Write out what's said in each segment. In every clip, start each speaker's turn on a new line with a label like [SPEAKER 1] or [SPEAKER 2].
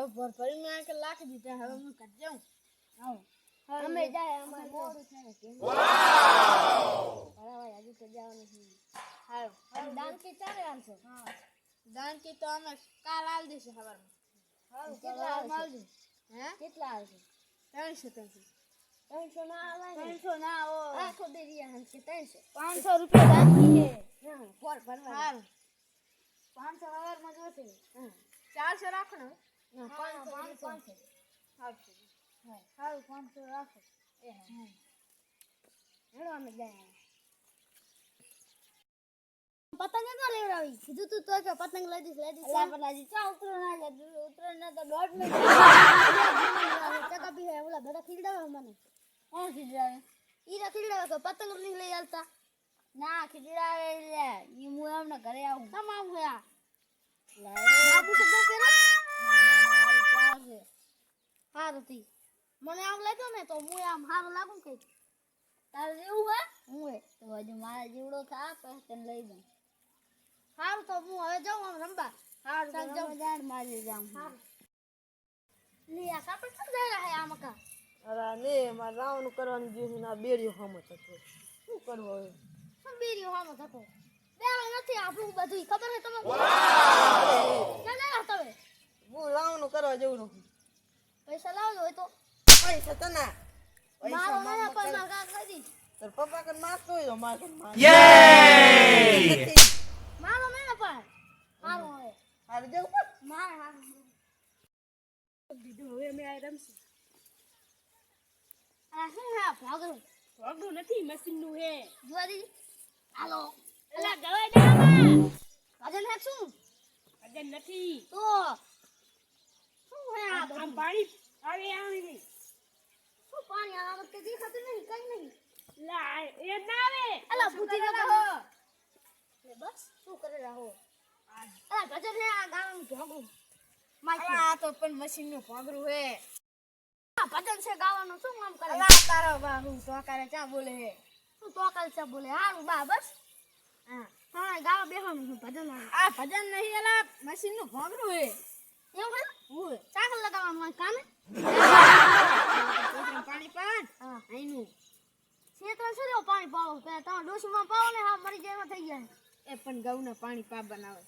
[SPEAKER 1] હવે ભરભરી મેં કે લાખી દીધા હવે હું કાઢ જાઉં આવો
[SPEAKER 2] અમે જાય અમારે મોડું થાય કે વાવ હજી તો જવાનું છે હાલો દાન કે ચાલે આલશો હા
[SPEAKER 1] દાન કે તો અમે કાલ આલ દેશે સવારમાં
[SPEAKER 2] હાલો કેટલા આવશે
[SPEAKER 1] હે
[SPEAKER 2] કેટલા આવશે
[SPEAKER 1] 300
[SPEAKER 2] ના આવે
[SPEAKER 1] 300 ના ઓ
[SPEAKER 2] આખો દેરિયા હમ કે 300
[SPEAKER 1] 500 રૂપિયા દાન કે
[SPEAKER 2] હા ફોર ભરવા
[SPEAKER 1] હાલ
[SPEAKER 2] 500 હવારમાં જોશે
[SPEAKER 1] 400 રાખો ને
[SPEAKER 2] ના 500
[SPEAKER 1] હાલ 500 રાખો
[SPEAKER 2] એ હા હેડો અમે જાય પતંગ ન લેવડાવી કીધું તું તો કે પતંગ લઈ દીસ અલ્લા પણ હજી ચા ઉતરો ના તો દોઢ મિનિટ ચકા બી હે ઓલા બધા ખીલડાવે મને
[SPEAKER 1] કોણ ખીજાવે
[SPEAKER 2] ઈ રા ખીલડાવે તો પતંગ નહીં લઈ આલતા ના ખીલડાવે લે ઈ હું એમને ઘરે આવું તમામ ગયા બાબુ શબ્દ પેલો ના ચાલશે હારું તી મને આમ લાગ્યો ને તો હું આમ હારું લાગું કે તારે જેવું હે હું હે તો હજુ મારા જીવડો થા પછી તને લઈ જાઉં હારું તો હું હવે જાઉં આમ રંબા હારું જાઉં જાણ મારી જાઉં લે આ કાપડ કેમ જાય હે આ મકા
[SPEAKER 1] અરે ને માર રાવણ કરવાનું જે ના બેરિયો હમત હતો શું કરવો હવે
[SPEAKER 2] શું બેરિયો હામો થતો બેરો નથી આપણું બધું ખબર હે તમને વાવ ચાલે તમે
[SPEAKER 1] હું રાવણ કરવા જઉં છું
[SPEAKER 2] પૈસા લાવજો હોય તો
[SPEAKER 1] પૈસા તના
[SPEAKER 2] મારો મને પણ માગા કરી
[SPEAKER 1] તાર પપ્પા કન મારતો હોય માર કન માર
[SPEAKER 2] મારો મને પણ હારો હોય
[SPEAKER 1] હાર જઉં
[SPEAKER 2] માર હારો
[SPEAKER 1] દીધું હવે અમે આ રમશું
[SPEAKER 2] આ શું હે ભાગો
[SPEAKER 1] ભાગો નથી મશીન નું હે
[SPEAKER 2] જોવા દી હાલો
[SPEAKER 1] એલા દવા જામાં
[SPEAKER 2] ભજન હે શું
[SPEAKER 1] અજન નથી
[SPEAKER 2] તો શું હે આ
[SPEAKER 1] આમ પાણી આવે નહીં
[SPEAKER 2] શું પાણી આવે કે દેખાતું નહીં કઈ નહીં
[SPEAKER 1] લા એ ના આવે
[SPEAKER 2] અલા ભૂતી ન કહો લે બસ શું કરે રહો અલા ભજન હે આ ગામ ભાગો
[SPEAKER 1] આ તો પણ મશીન નું ભાગરું હે
[SPEAKER 2] ભજન છે ગાવાનું શું કામ કરે
[SPEAKER 1] અલા તારો બાહુ તો કરે ચા બોલે હે
[SPEAKER 2] શું તો કાલ છે બોલે હારું બા બસ હા હા ગાવા બેહવાનું છે ભજન
[SPEAKER 1] આ ભજન નહીં એલા મશીન નું ભાગરું હે
[SPEAKER 2] એવું હે
[SPEAKER 1] ઓય
[SPEAKER 2] ચાકલ લગાવવાનું હોય કાને
[SPEAKER 1] પાણી પાન
[SPEAKER 2] હા
[SPEAKER 1] આઈનું
[SPEAKER 2] ક્ષેત્ર છે રે પાણી પાવો કે તમે ડોશીમાં પાવો ને હા મરી જાય થઈ જાય
[SPEAKER 1] એ પણ ઘઉંના પાણી પા બનાવે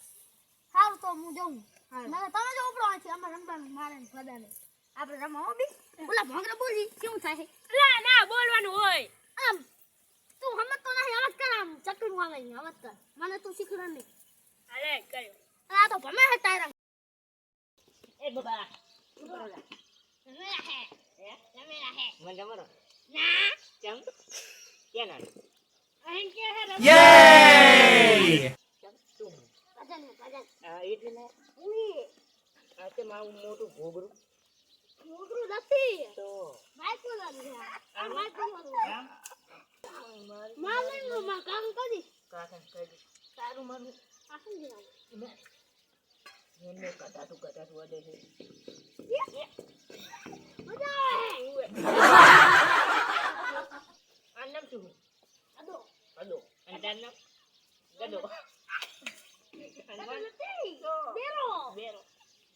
[SPEAKER 2] હારું તો હું જાઉં
[SPEAKER 1] હારું.
[SPEAKER 2] ના તમે જો ઉપડો છે અમાર રમવાનું મારે ને બધાને આપણે રમવા હો બી ઓલા ભાગરા બોલી કેવું થાય
[SPEAKER 1] લા ના બોલવાનું હોય
[SPEAKER 2] આમ તું હમત તો નહીં હમત કર આમ ચટું આવે નહીં હમત કર મને તું શીખડ નહીં
[SPEAKER 1] અરે કયો
[SPEAKER 2] આ તો ભમે હે તારા
[SPEAKER 1] એ બાબા શું કરો લા
[SPEAKER 2] તમે હે તમે હે
[SPEAKER 1] મને જમરો
[SPEAKER 2] ના
[SPEAKER 1] ચમ કે ના
[SPEAKER 2] અહીં કે હે રમ
[SPEAKER 1] ચમ શું
[SPEAKER 2] ભજન
[SPEAKER 1] આ એટલે ને
[SPEAKER 2] ઉઈ
[SPEAKER 1] આ તે મારું મોટું ભોગરું
[SPEAKER 2] મોગરું નથી
[SPEAKER 1] તો
[SPEAKER 2] માઈકો લાગે આ માઈકો લાગે
[SPEAKER 1] આમ
[SPEAKER 2] માલન નો માં કામ કરી
[SPEAKER 1] કાકા કહી દે તારું મારું
[SPEAKER 2] આ શું છે
[SPEAKER 1] એને કટાટું વડે છે
[SPEAKER 2] મજા આવે
[SPEAKER 1] આ નામ શું
[SPEAKER 2] અદો
[SPEAKER 1] અડો અને તાર નામ ગડો
[SPEAKER 2] નથી બેરો
[SPEAKER 1] બેરો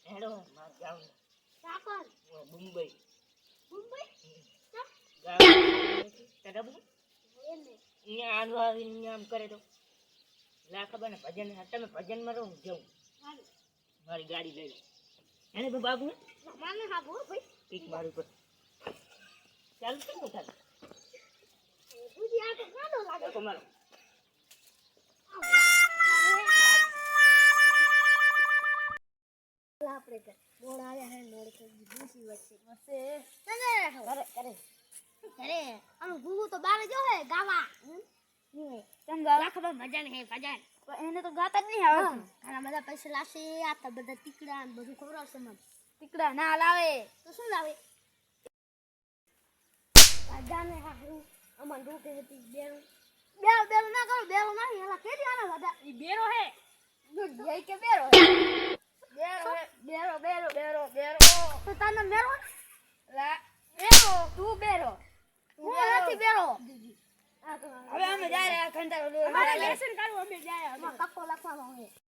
[SPEAKER 1] હેડો માર જાવ
[SPEAKER 2] સાકર
[SPEAKER 1] મુંબઈ
[SPEAKER 2] મુંબઈ
[SPEAKER 1] ગાવ તરબ
[SPEAKER 2] એને
[SPEAKER 1] અહીંયા આનો આવીને આમ કરે તો લા ખબર ને ભજન તમે ભજનમાં રહો હું જાઉં મારી ગાડી લઈ લે એને તો બાબુ
[SPEAKER 2] મને હાબો ભાઈ
[SPEAKER 1] પીક મારું પર ચાલુ છે ને ચાલ
[SPEAKER 2] બુજી આ તો કાડો લાગે
[SPEAKER 1] તમારો
[SPEAKER 2] આપણે કે બોળ આયા હે નોડ કે દૂસી વચ્ચે વસે તને કરે કરે કરે આનો ગુગુ તો બારે જો હે ગાવા
[SPEAKER 1] તમ ગાવા ખબર મજા ને હે ભજન
[SPEAKER 2] એને તો ગાતા જ નહીં આવડતું ઘણા બધા પૈસા લાશે આ તો બધા ટીકડા ને બધું ખવડાવશે મને
[SPEAKER 1] ટીકડા ના લાવે
[SPEAKER 2] તો શું લાવે આજાને હારું અમન રૂકે હતી બેરો બેરો બેરો ના કરો બેરો નહીં એલા કેદી આના બધા
[SPEAKER 1] ઈ બેરો હે
[SPEAKER 2] જઈ કે બેરો
[SPEAKER 1] બેરો હે બેરો બેરો બેરો બેરો
[SPEAKER 2] તો તાનો મેરો
[SPEAKER 1] લા
[SPEAKER 2] બેરો તું બેરો હું નથી બેરો
[SPEAKER 1] હવે અમે જાય ખંડારો
[SPEAKER 2] અમારે
[SPEAKER 1] લેસન કાઢવા અમે જાય
[SPEAKER 2] કપ્પો લખવાનો હોય